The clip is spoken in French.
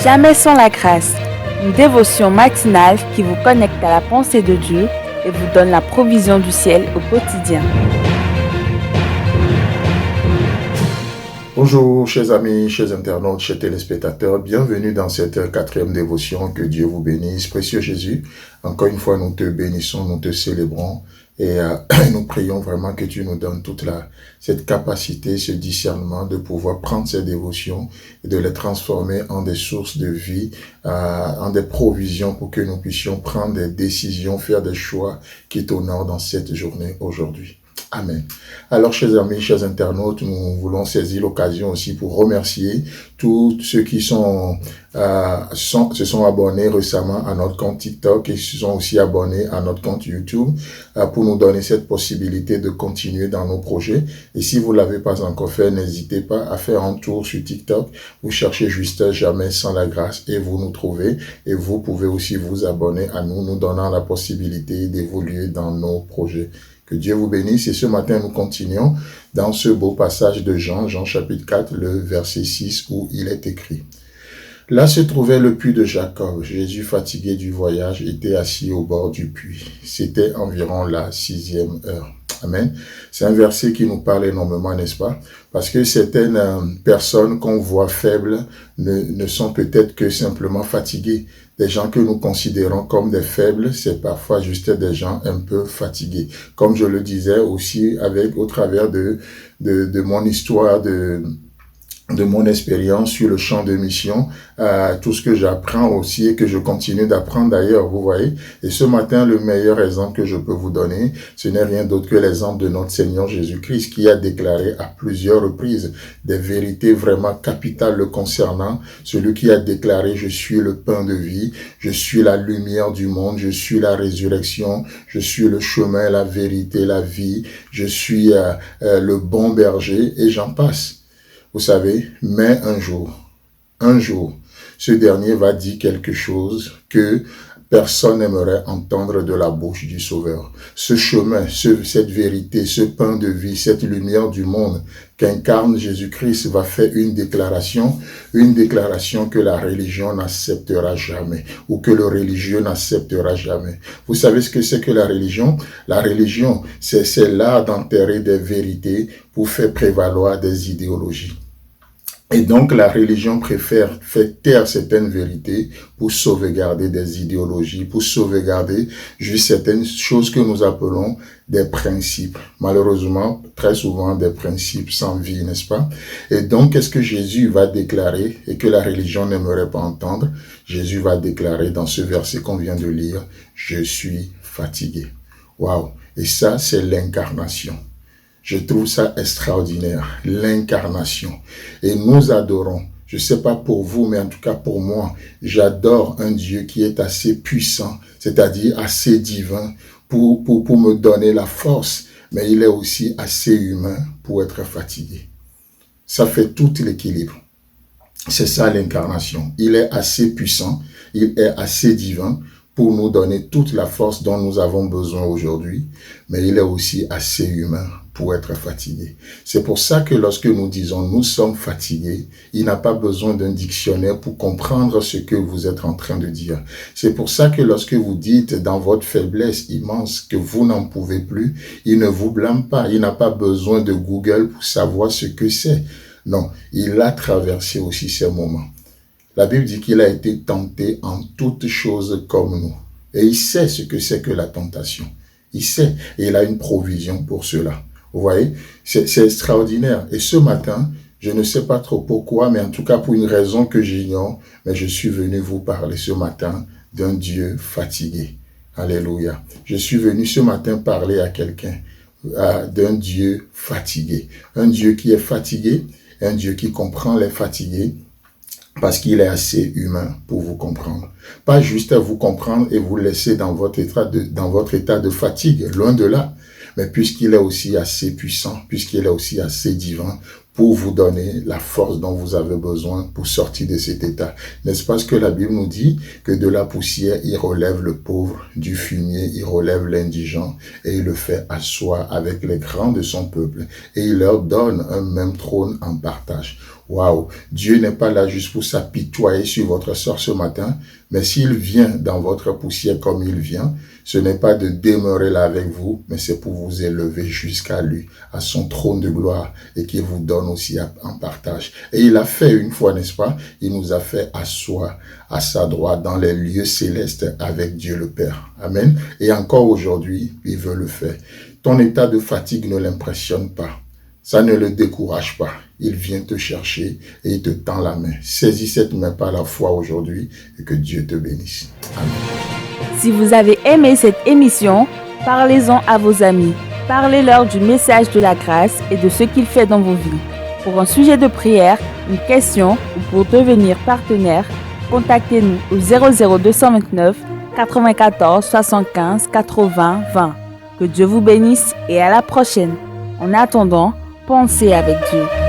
Jamais sans la grâce, une dévotion matinale qui vous connecte à la pensée de Dieu et vous donne la provision du ciel au quotidien. Bonjour chers amis, chers internautes, chers téléspectateurs, bienvenue dans cette quatrième dévotion, que Dieu vous bénisse. Précieux Jésus, encore une fois nous te bénissons, nous te célébrons et nous prions vraiment que tu nous donnes toute cette capacité, ce discernement de pouvoir prendre ces dévotions et de les transformer en des sources de vie, en des provisions pour que nous puissions prendre des décisions, faire des choix qui t'honorent dans cette journée aujourd'hui. Amen. Alors, chers amis, chers internautes, nous voulons saisir l'occasion aussi pour remercier tous ceux qui se sont abonnés récemment à notre compte TikTok et se sont aussi abonnés à notre compte YouTube pour nous donner cette possibilité de continuer dans nos projets. Et si vous ne l'avez pas encore fait, n'hésitez pas à faire un tour sur TikTok. Vous cherchez juste Jamais sans la grâce et vous nous trouvez. Et vous pouvez aussi vous abonner à nous, nous donnant la possibilité d'évoluer dans nos projets. Que Dieu vous bénisse. Et ce matin, nous continuons dans ce beau passage de Jean chapitre 4, le verset 6, où il est écrit. Là se trouvait le puits de Jacob. Jésus, fatigué du voyage, était assis au bord du puits. C'était environ la 6e heure. Amen. C'est un verset qui nous parle énormément, n'est-ce pas? Parce que certaines personnes qu'on voit faibles ne sont peut-être que simplement fatiguées. Des gens que nous considérons comme des faibles, c'est parfois juste des gens un peu fatigués. Comme je le disais aussi au travers de mon histoire, de mon expérience sur le champ de mission, tout ce que j'apprends aussi et que je continue d'apprendre d'ailleurs, vous voyez. Et ce matin, le meilleur exemple que je peux vous donner, ce n'est rien d'autre que l'exemple de notre Seigneur Jésus-Christ qui a déclaré à plusieurs reprises des vérités vraiment capitales le concernant. Celui qui a déclaré « Je suis le pain de vie, je suis la lumière du monde, je suis la résurrection, je suis le chemin, la vérité, la vie, je suis le bon berger » et j'en passe. Vous savez, mais un jour, ce dernier va dire quelque chose que personne n'aimerait entendre de la bouche du Sauveur. Ce chemin, cette vérité, ce pain de vie, cette lumière du monde qu'incarne Jésus-Christ va faire une déclaration que la religion n'acceptera jamais ou que le religieux n'acceptera jamais. Vous savez ce que c'est que la religion? La religion, c'est l'art d'enterrer des vérités pour faire prévaloir des idéologies. Et donc, la religion préfère faire taire certaines vérités pour sauvegarder des idéologies, pour sauvegarder juste certaines choses que nous appelons des principes. Malheureusement, très souvent, des principes sans vie, n'est-ce pas? Et donc, qu'est-ce que Jésus va déclarer et que la religion n'aimerait pas entendre? Jésus va déclarer dans ce verset qu'on vient de lire, « Je suis fatigué ». Waouh! Et ça, c'est l'incarnation. Je trouve ça extraordinaire, l'incarnation. Et nous adorons, je ne sais pas pour vous, mais en tout cas pour moi, j'adore un Dieu qui est assez puissant, c'est-à-dire assez divin pour me donner la force, mais il est aussi assez humain pour être fatigué. Ça fait tout l'équilibre. C'est ça l'incarnation. Il est assez puissant, il est assez divin pour nous donner toute la force dont nous avons besoin aujourd'hui, mais il est aussi assez humain pour être fatigué. C'est pour ça que lorsque nous disons « nous sommes fatigués », il n'a pas besoin d'un dictionnaire pour comprendre ce que vous êtes en train de dire. C'est pour ça que lorsque vous dites dans votre faiblesse immense que vous n'en pouvez plus, il ne vous blâme pas, il n'a pas besoin de Google pour savoir ce que c'est. Non, il a traversé aussi ces moments. La Bible dit qu'il a été tenté en toutes choses comme nous. Et il sait ce que c'est que la tentation. Il sait, et il a une provision pour cela. Vous voyez, c'est extraordinaire. Et ce matin, je ne sais pas trop pourquoi, mais en tout cas pour une raison que j'ignore, mais je suis venu vous parler ce matin d'un Dieu fatigué. Alléluia. Je suis venu ce matin parler à quelqu'un d'un Dieu fatigué. Un Dieu qui est fatigué, un Dieu qui comprend les fatigués, parce qu'il est assez humain pour vous comprendre. Pas juste à vous comprendre et vous laisser dans votre état de fatigue, loin de là. Mais puisqu'il est aussi assez puissant, puisqu'il est aussi assez divin pour vous donner la force dont vous avez besoin pour sortir de cet état. N'est-ce pas ce que la Bible nous dit? Que de la poussière, il relève le pauvre, du fumier, il relève l'indigent, et il le fait asseoir avec les grands de son peuple, et il leur donne un même trône en partage. Waouh! Dieu n'est pas là juste pour s'apitoyer sur votre sort ce matin, mais s'il vient dans votre poussière comme il vient, ce n'est pas de demeurer là avec vous, mais c'est pour vous élever jusqu'à lui, à son trône de gloire, et qu'il vous donne aussi en partage. Et il a fait une fois, n'est-ce pas? Il nous a fait asseoir à sa droite dans les lieux célestes avec Dieu le Père. Amen. Et encore aujourd'hui, il veut le faire. Ton état de fatigue ne l'impressionne pas. Ça ne le décourage pas. Il vient te chercher et il te tend la main. Saisis cette main par la foi aujourd'hui et que Dieu te bénisse. Amen. Si vous avez aimé cette émission, parlez-en à vos amis. Parlez-leur du message de la grâce et de ce qu'il fait dans vos vies. Pour un sujet de prière, une question ou pour devenir partenaire, contactez-nous au 00229 94 75 80 20. Que Dieu vous bénisse et à la prochaine. En attendant, pensez avec Dieu.